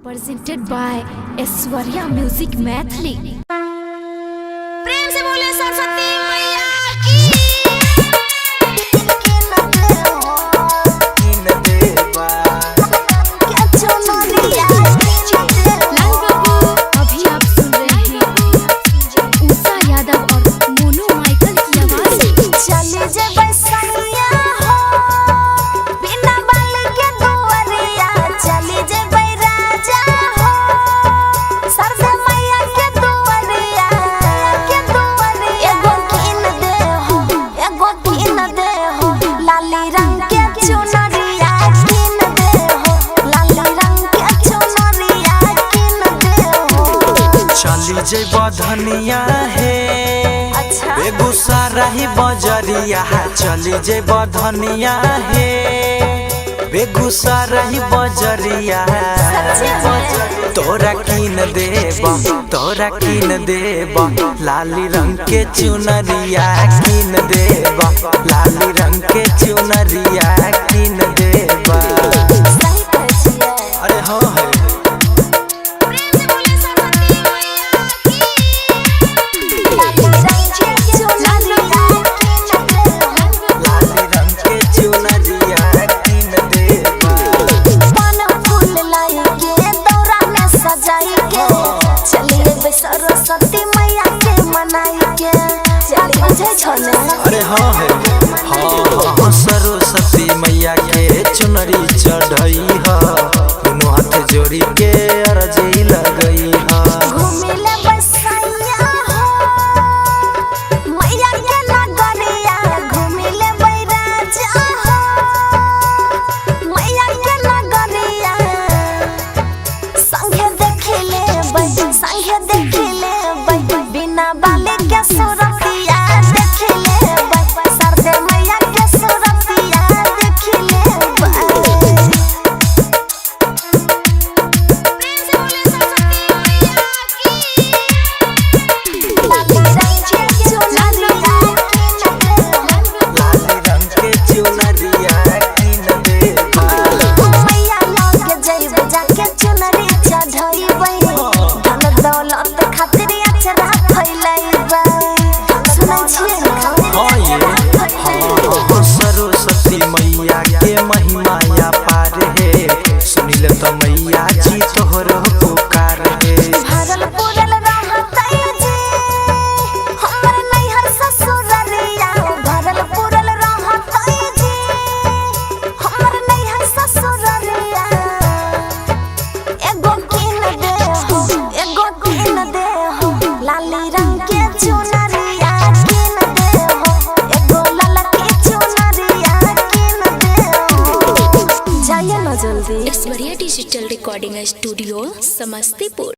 Presented by Aishwarya Music Maithili। प्रेम से बोले सरस्वती मैया की। लाल बाबू अभी आप सुन रहे हैं उषा यादव और मोनू माइकल की आवाज। चले जब सैया हो बिना बाल के दुआरिया, चले जब राजा हो सरदा मैया के दुआरिया, एगो कीन दे हो लाली रंग के चुनरिया, कीन दे हो लाली रंग के चुनरिया, कीन दे हो। चली जब धनिया है अच्छा बेगूसराय ही बजरिया, चली जब धनिया है बेगूसराय ही बजरिया। तोरा कीन देब लाली रंग के चुनरिया, कीन देब लाली रंग के चुनरिया, कीन देब। सही कह छियै। अरे हाँ है लाली रंग के चुनरिया, कीन देब। पान फूल लाई के दौरा में सजाई के, चलिए बे सरस्वती मैया के मनाई के, बात बुझे छो ने। अरे हाँ है हाँ सरस्वती मैया के चुनरी चढ़ई है, दोनों हाथ जोड़ी के अर्जी लगई है। घूमिले बसैया हो मैया के नगरिया, घूमिले बैराजा हो मैया के नगरिया, संगे देखिले बिना बाले के सुरतिया, देखिले सरदे मैया के सुरतिया, देखिले लाली रंग के चुनरिया, कीन देब। मैया लगे जइब जाके चुनरी चढ़इबै, धन दौलत खातिर अचरा फैलैबै, सुनै छियै ना। हाँ ये हाँ सरस्वती मैया के महिमा या पार है, सुनिल तो मैया जी तोहर पुकार है। भरल पुरल रहतै जी हमर नैहर ससुररिया, भरल पुरल रहतै जी हमर नैहर ससुररिया, एगो कीन दे हो लाली रंग के चुनरिया, कीन दे हो एगो ललकी चुनरिया, कीन दे हो। जाइए ना जल्दी। Aishwarya digital recording studio Samastipur.